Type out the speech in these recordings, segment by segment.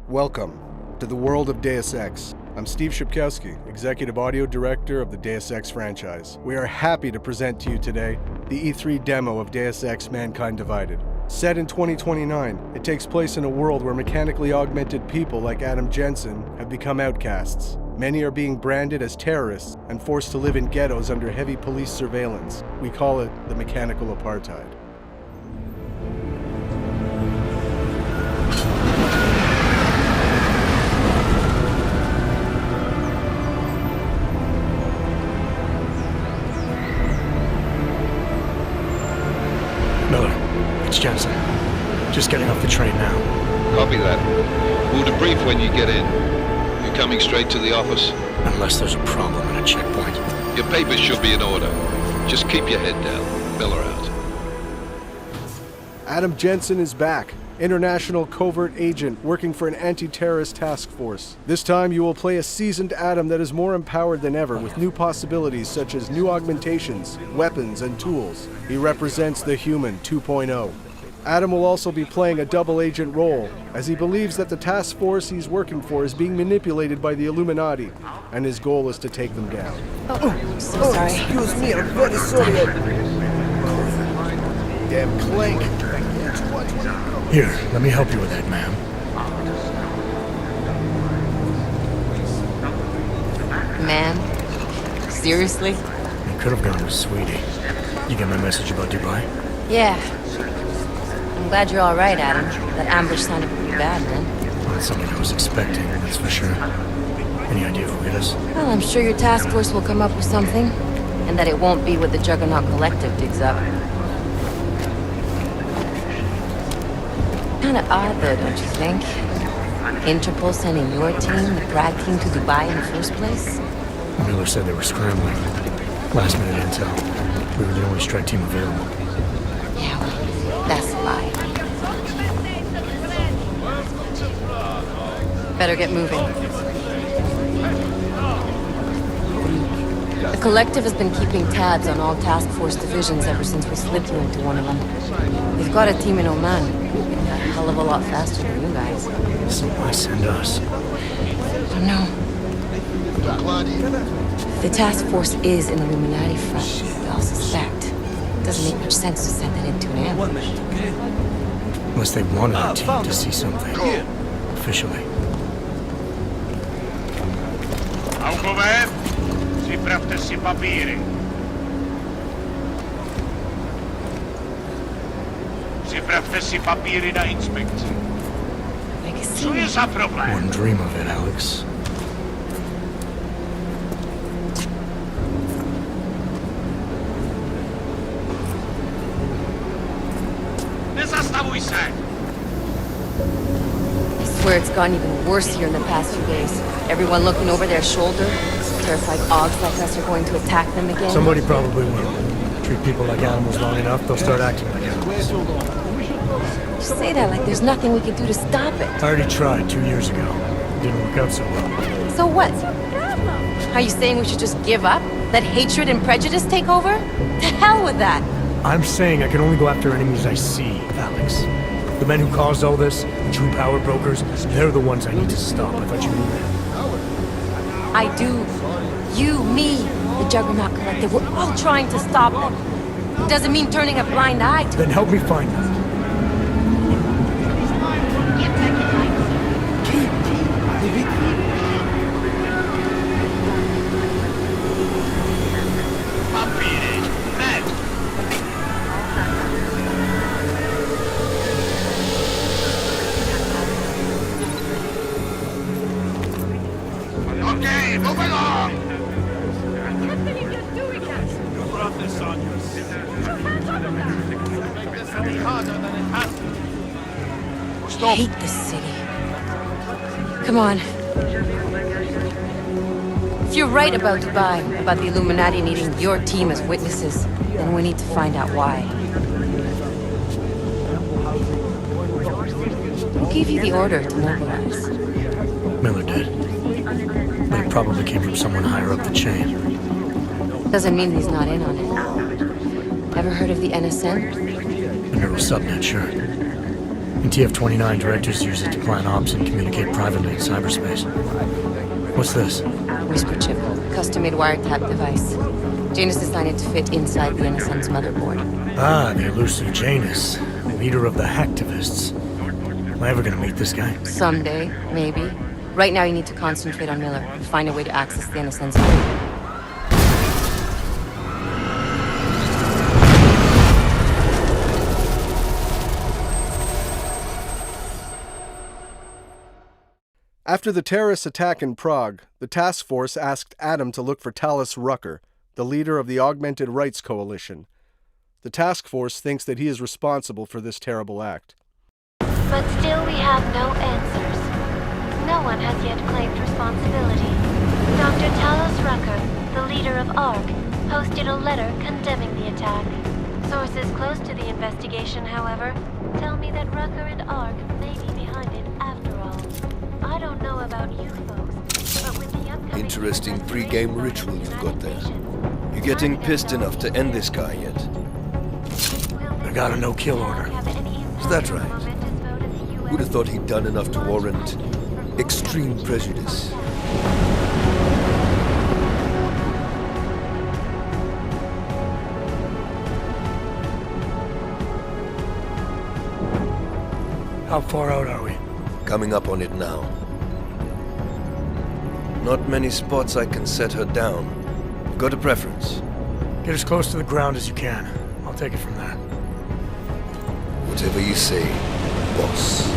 Welcome to the world of Deus Ex. I'm Steve Shipkowski, Executive Audio Director of the Deus Ex franchise. We are happy to present to you today the E3 demo of Deus Ex Mankind Divided. Set in 2029, it takes place in a world where mechanically augmented people like Adam Jensen have become outcasts. Many are being branded as terrorists and forced to live in ghettos under heavy police surveillance. We call it the mechanical apartheid. Jensen. Just getting off the train now. Copy that. We'll debrief when you get in. You're coming straight to the office? Unless there's a problem at a checkpoint. Your papers should be in order. Just keep your head down. Miller out. Adam Jensen is back. International covert agent working for an anti-terrorist task force. This time you will play a seasoned Adam that is more empowered than ever with new possibilities such as new augmentations, weapons, and tools. He represents the Human 2.0. Adam will also be playing a double agent role, as he believes that the task force he's working for is being manipulated by the Illuminati, and his goal is to take them down. So sorry. Excuse me, I'm very sorry. Damn clank. Here, let me help you with that, ma'am. Man? Seriously? You could have gone with Sweetie. You get my message about Dubai? Yeah. I'm glad you're all right, Adam. That ambush sounded pretty bad, man. Not something I was expecting, that's for sure. Any idea who hit us? Well, I'm sure your task force will come up with something. And that it won't be what the Juggernaut Collective digs up. Kinda odd, though, don't you think? Interpol sending your team, the Brad team, to Dubai in the first place? Miller said they were scrambling. Last minute intel. We were the only strike team available. Yeah, well, that's a lie. Better get moving. The Collective has been keeping tabs on all task force divisions ever since we slipped you into one of them. They've got a team in Oman. A hell of a lot faster than you guys. So why send us? I don't know. If the task force is an Illuminati front, we all suspect. It doesn't make much sense to send it into an ambush. Unless they wanted our team to see something. Officially. Alcover, si praktisi papieren. Si praktisi papieren na inspekcji. Co jest za problem? One dream of it, Alex. Nie zastawuj się! I swear it's gotten even worse here in the past few days. Everyone looking over their shoulder. Terrified Augs like us are going to attack them again. Somebody probably will. Treat people like animals long enough, they'll start acting like animals. You say that like there's nothing we can do to stop it. I already tried 2 years ago. Didn't work out so well. So what? Are you saying we should just give up? Let hatred and prejudice take over? To hell with that! I'm saying I can only go after enemies I see, Alex. The men who caused all this, the true power brokers, they're the ones I need to stop. I thought you knew that. I do. You, me, the Juggernaut Collective, we're all trying to stop them. It doesn't mean turning a blind eye to Then help me find them. Okay, move along! I can't believe you're doing that! You brought this on yourself. Make this any harder than it has to. I Stop! hate this city. Come on. If you're right about Dubai, about the Illuminati needing your team as witnesses, then we need to find out why. Who gave you the order to mobilize? Miller did. But it probably came from someone higher up the chain. Doesn't mean he's not in on it. Ever heard of the NSN? The neural subnet, sure. And TF-29 directors use it to plan ops and communicate privately in cyberspace. What's this? Whisper chip, custom-made wiretap device. Janus designed it to fit inside the NSN's motherboard. Ah, the elusive Janus, leader of the hacktivists. Am I ever gonna meet this guy? Someday, maybe. Right now you need to concentrate on Miller and find a way to access the NSN's motherboard. After the terrorist attack in Prague, the task force asked Adam to look for Talos Rucker, the leader of the Augmented Rights Coalition. The task force thinks that he is responsible for this terrible act. But still we have no answers. No one has yet claimed responsibility. Dr. Talos Rucker, the leader of ARC, posted a letter condemning the attack. Sources close to the investigation, however, tell me that Rucker and ARC may be behind it after all. I don't know about you folks, but with the upcoming... Interesting pre-game ritual you've got there. You getting pissed enough to end this guy yet? I got a no-kill order. Is that right? Would have thought he'd done enough to warrant extreme prejudice. How far out are we? Coming up on it now. Not many spots I can set her down. Got a preference? Get as close to the ground as you can. I'll take it from there. Whatever you say, boss.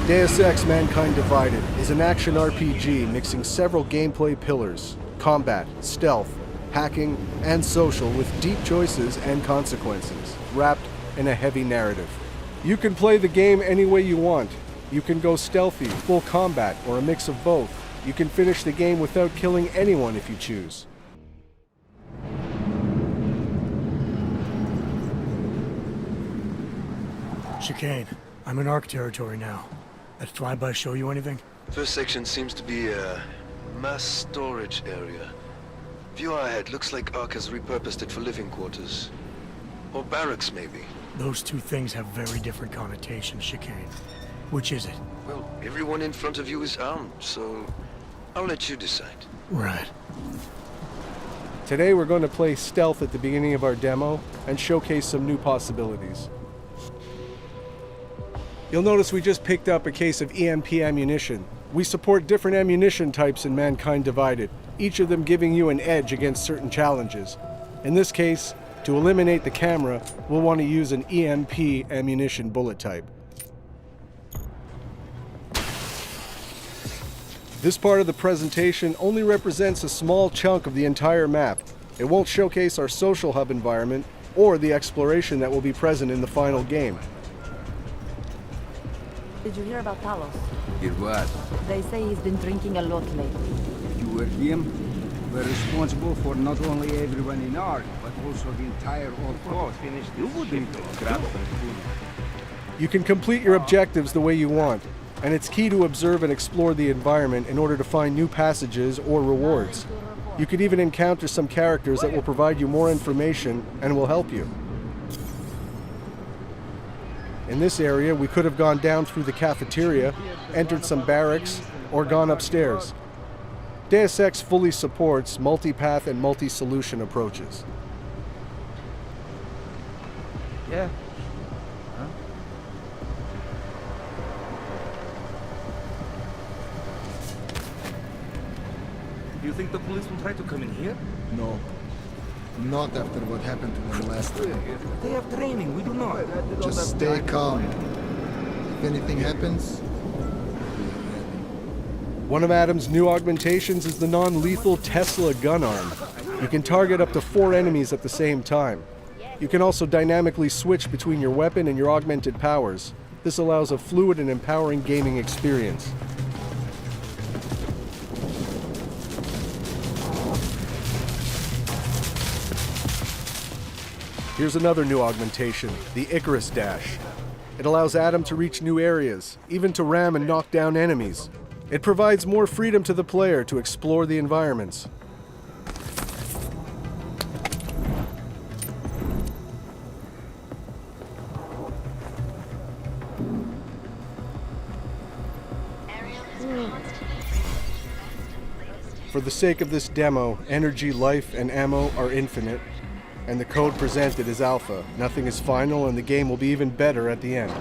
Deus Ex: Mankind Divided is an action RPG mixing several gameplay pillars: combat, stealth, hacking, and social, with deep choices and consequences, wrapped in a heavy narrative. You can play the game any way you want. You can go stealthy, full combat, or a mix of both. You can finish the game without killing anyone if you choose. Chicane, I'm in ARC territory now. That flyby show you anything? First section seems to be a mass storage area. View ahead looks like ARC has repurposed it for living quarters. Or barracks, maybe. Those two things have very different connotations, Chicane. Which is it? Well, everyone in front of you is armed, so I'll let you decide. Right. Today we're going to play stealth at the beginning of our demo and showcase some new possibilities. You'll notice we just picked up a case of EMP ammunition. We support different ammunition types in Mankind Divided, each of them giving you an edge against certain challenges. In this case, to eliminate the camera, we'll want to use an EMP ammunition bullet type. This part of the presentation only represents a small chunk of the entire map. It won't showcase our social hub environment or the exploration that will be present in the final game. Did you hear about Talos? Hear what? They say he's been drinking a lot lately. You were him? We're responsible for not only everyone in ARC, but also the entire old coast. You wouldn't grab food. You can complete your objectives the way you want, and it's key to observe and explore the environment in order to find new passages or rewards. You could even encounter some characters that will provide you more information and will help you. In this area, we could have gone down through the cafeteria, entered some barracks, or gone upstairs. Deus Ex fully supports multi-path and multi-solution approaches. Yeah. Huh? Do you think the police will try to come in here? No. Not after what happened to them last time. They have training, we do not. Just stay calm. If anything happens, One of Adam's new augmentations is the non-lethal Tesla gun arm. You can target up to 4 enemies at the same time. You can also dynamically switch between your weapon and your augmented powers. This allows a fluid and empowering gaming experience. Here's another new augmentation, the Icarus Dash. It allows Adam to reach new areas, even to ram and knock down enemies. It provides more freedom to the player to explore the environments. For the sake of this demo, energy, life, and ammo are infinite, and the code presented is alpha. Nothing is final, and the game will be even better at the end.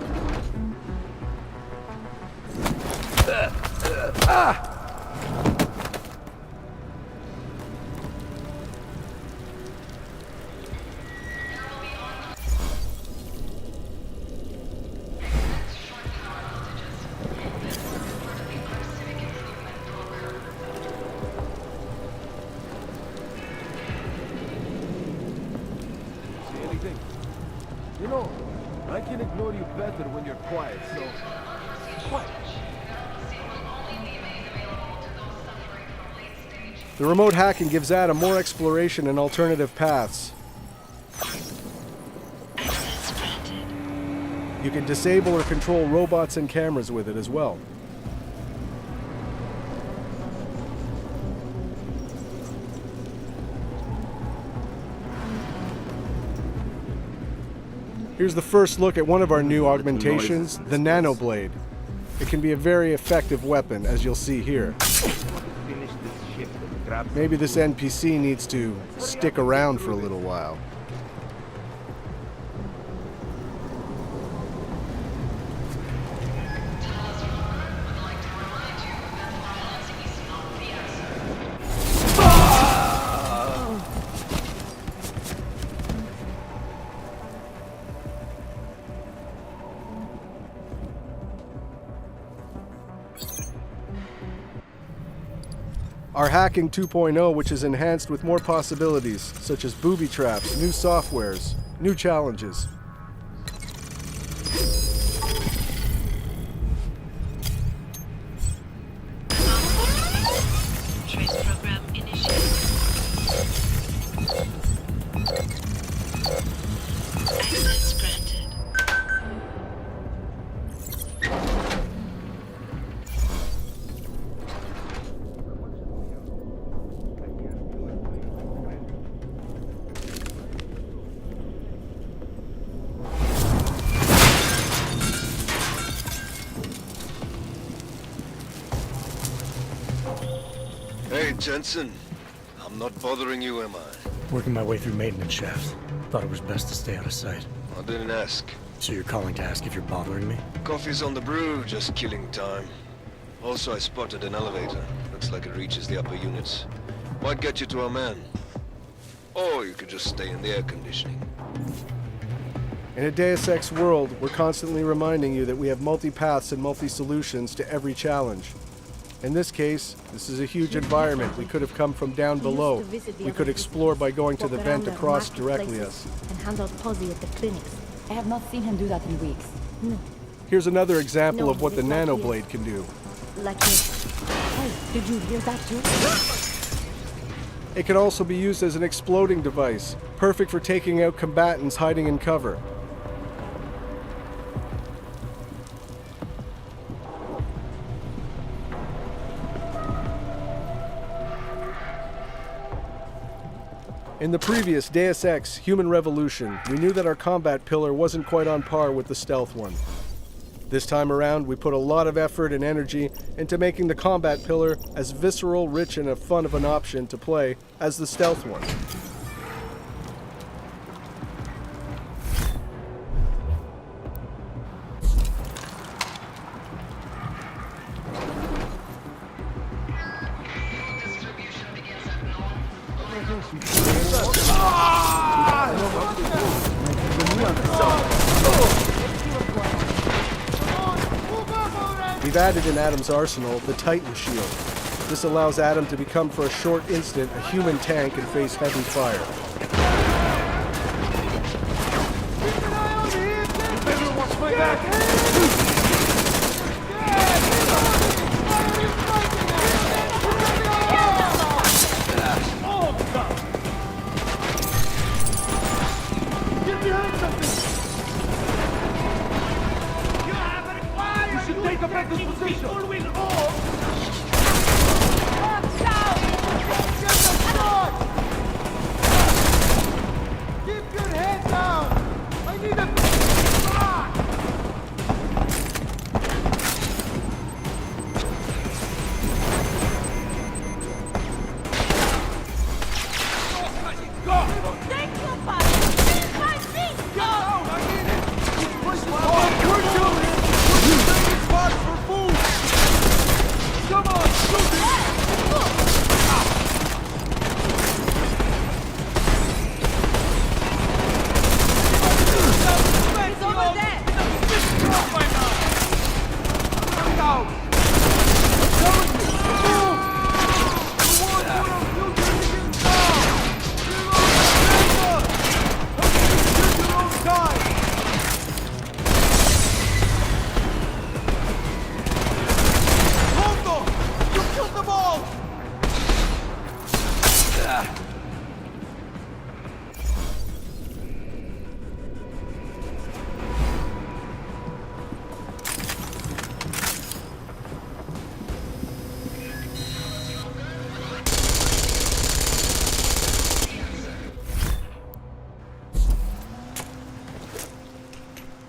You know, I can ignore you better when you're quiet, so... Quiet. The remote hacking gives Adam more exploration and alternative paths. You can disable or control robots and cameras with it as well. Here's the first look at one of our new augmentations, the Nanoblade. It can be a very effective weapon, as you'll see here. Maybe this NPC needs to stick around for a little while. Our Hacking 2.0, which is enhanced with more possibilities, such as booby traps, new softwares, new challenges. Trace program initiated. Access granted. Hey, Jensen. I'm not bothering you, am I? Working my way through maintenance shafts. Thought it was best to stay out of sight. I didn't ask. So you're calling to ask if you're bothering me? Coffee's on the brew, just killing time. Also, I spotted an elevator. Looks like it reaches the upper units. Might get you to our man. Or you could just stay in the air conditioning. In a Deus Ex world, we're constantly reminding you that we have multi-paths and multi-solutions to every challenge. In this case, this is a huge environment. We could have come from down below. We could explore by going to the vent across directly us. And hand out Posy at the clinics. I have not seen him do that in weeks. No. Here's another example of what the Nanoblade can do. Like this. Hey, did you hear that too? It can also be used as an exploding device, perfect for taking out combatants hiding in cover. In the previous Deus Ex Human Revolution, we knew that our combat pillar wasn't quite on par with the stealth one. This time around, we put a lot of effort and energy into making the combat pillar as visceral, rich, and fun of an option to play as the stealth one. We've added in Adam's arsenal the Titan Shield. This allows Adam to become for a short instant a human tank and face heavy fire.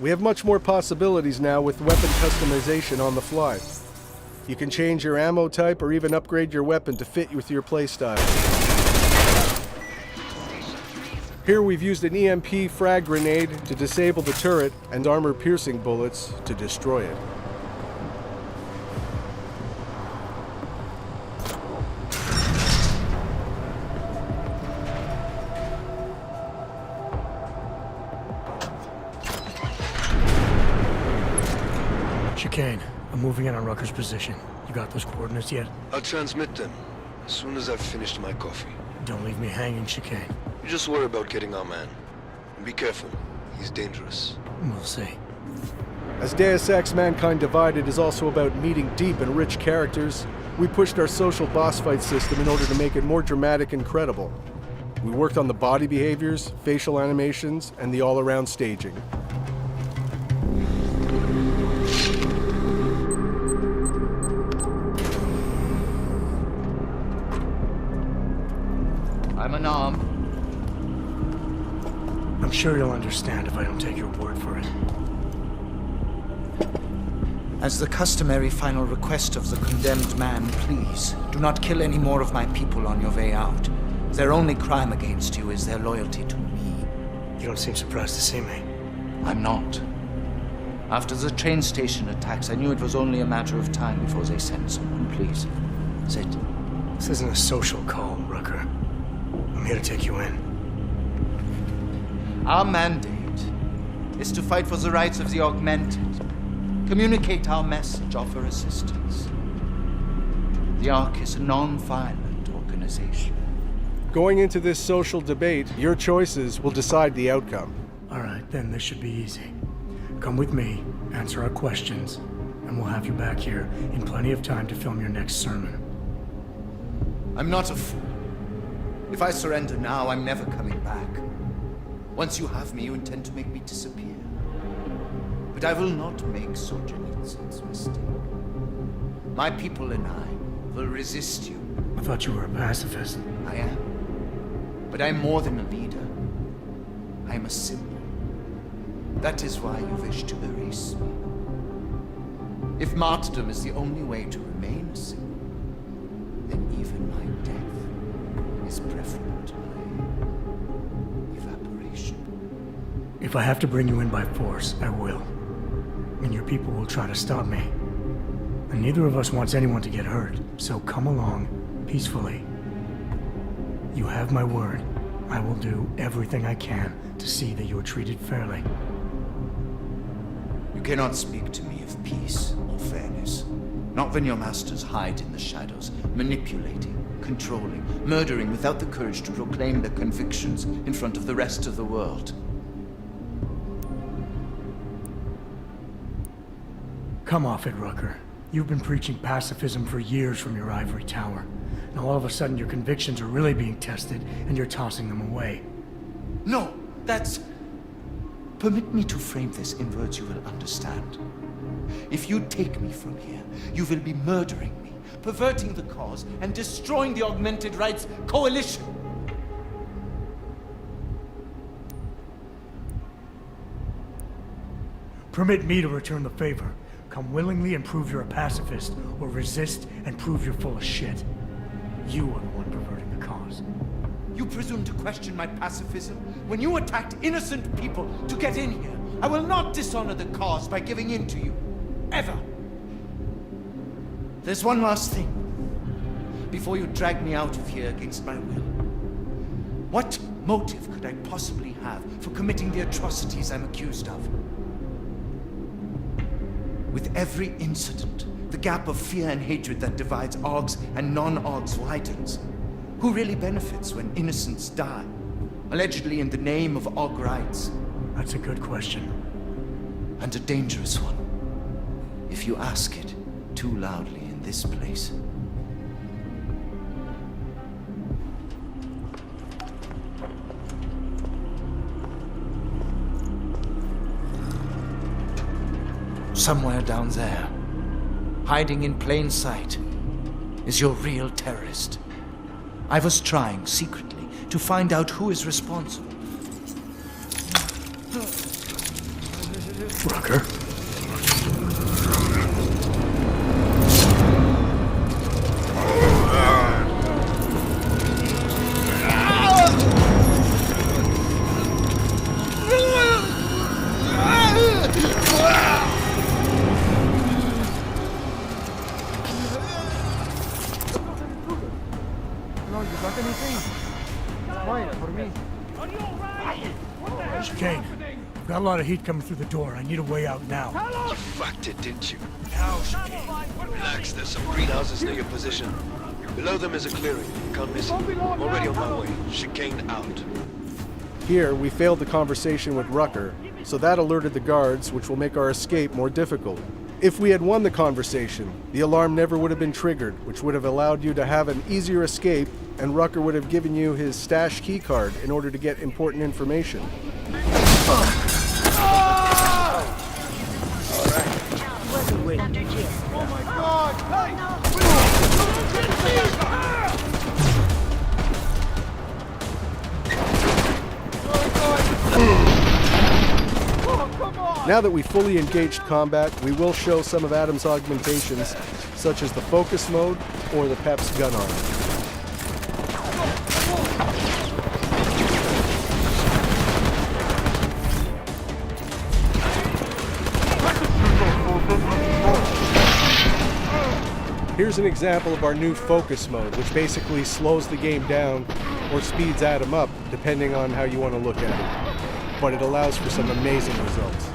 We have much more possibilities now with weapon customization on the fly. You can change your ammo type or even upgrade your weapon to fit with your playstyle. Here we've used an EMP frag grenade to disable the turret and armor-piercing bullets to destroy it. Chicane, I'm moving in on Rucker's position. You got those coordinates yet? I'll transmit them as soon as I've finished my coffee. Don't leave me hanging, Chicane. You just worry about getting our man. And be careful. He's dangerous. We'll see. As Deus Ex Mankind Divided is also about meeting deep and rich characters, we pushed our social boss fight system in order to make it more dramatic and credible. We worked on the body behaviors, facial animations, and the all-around staging. I'm unarmed. I'm sure you'll understand if I don't take your word for it. As the customary final request of the condemned man, please, do not kill any more of my people on your way out. Their only crime against you is their loyalty to me. You don't seem surprised to see me. I'm not. After the train station attacks, I knew it was only a matter of time before they sent someone. Please, sit. This isn't a social call, Rucker. I'm here to take you in. Our mandate is to fight for the rights of the augmented. Communicate our message, offer assistance. The Ark is a non-violent organization. Going into this social debate, your choices will decide the outcome. All right, then this should be easy. Come with me, answer our questions, and we'll have you back here in plenty of time to film your next sermon. I'm not a fool. If I surrender now, I'm never coming back. Once you have me, you intend to make me disappear. But I will not make Solzhenitsyn's mistake. My people and I will resist you. I thought you were a pacifist. I am. But I'm more than a leader. I'm a symbol. That is why you wish to erase me. If martyrdom is the only way to remain a symbol, then even my death is preferable to my evaporation. If I have to bring you in by force, I will. And your people will try to stop me. And neither of us wants anyone to get hurt, so come along peacefully. You have my word. I will do everything I can to see that you are treated fairly. You cannot speak to me of peace or fairness. Not when your masters hide in the shadows, manipulating, controlling, murdering without the courage to proclaim their convictions in front of the rest of the world. Come off it, Rucker. You've been preaching pacifism for years from your ivory tower. Now all of a sudden your convictions are really being tested and you're tossing them away. No, that's... Permit me to frame this in words you will understand. If you take me from here, you will be murdering me, perverting the cause, and destroying the Augmented Rights Coalition. Permit me to return the favor. Come willingly and prove you're a pacifist, or resist and prove you're full of shit. You are the one perverting the cause. You presume to question my pacifism when you attacked innocent people to get in here. I will not dishonor the cause by giving in to you. Ever. There's one last thing. Before you drag me out of here against my will. What motive could I possibly have for committing the atrocities I'm accused of? With every incident, the gap of fear and hatred that divides Augs and non-Augs widens. Who really benefits when innocents die? Allegedly in the name of Aug rights. That's a good question. And a dangerous one. If you ask it too loudly in this place. Somewhere down there, hiding in plain sight, is your real terrorist. I was trying, secretly, to find out who is responsible. Rucker? Chicane, I've got a lot of heat coming through the door. I need a way out now. You fucked it, didn't you? Now, Chicane. Relax, there's some greenhouses near your position. Below them is a clearing. Can't miss it. Already on my way. Chicane out. Here, we failed the conversation with Rucker, so that alerted the guards, which will make our escape more difficult. If we had won the conversation, the alarm never would have been triggered, which would have allowed you to have an easier escape, and Rucker would have given you his stash keycard in order to get important information. Now that we fully engaged combat, we will show some of Adam's augmentations, such as the focus mode or the Pep's gun arm. Here's an example of our new focus mode, which basically slows the game down or speeds Adam up, depending on how you want to look at it. But it allows for some amazing results.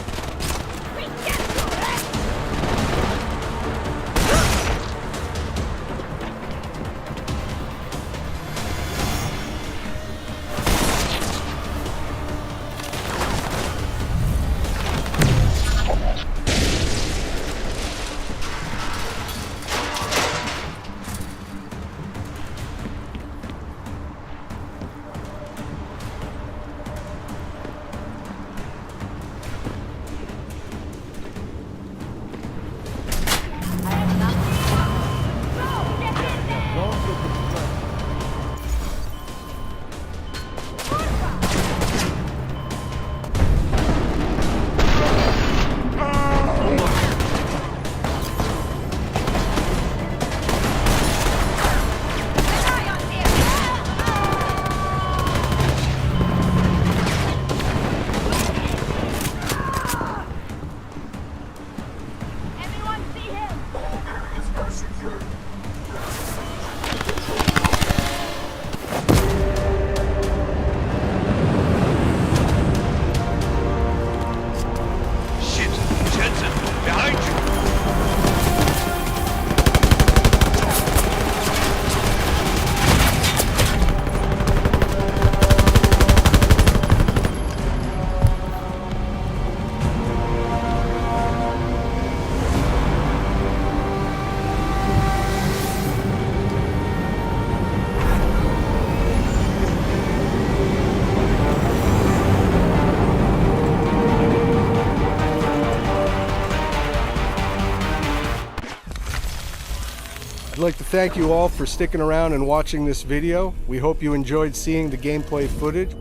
I'd like to thank you all for sticking around and watching this video. We hope you enjoyed seeing the gameplay footage.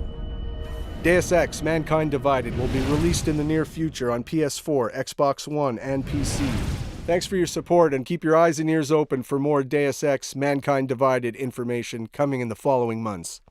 Deus Ex: Mankind Divided will be released in the near future on PS4, Xbox One, and PC. Thanks for your support, and keep your eyes and ears open for more Deus Ex: Mankind Divided information coming in the following months.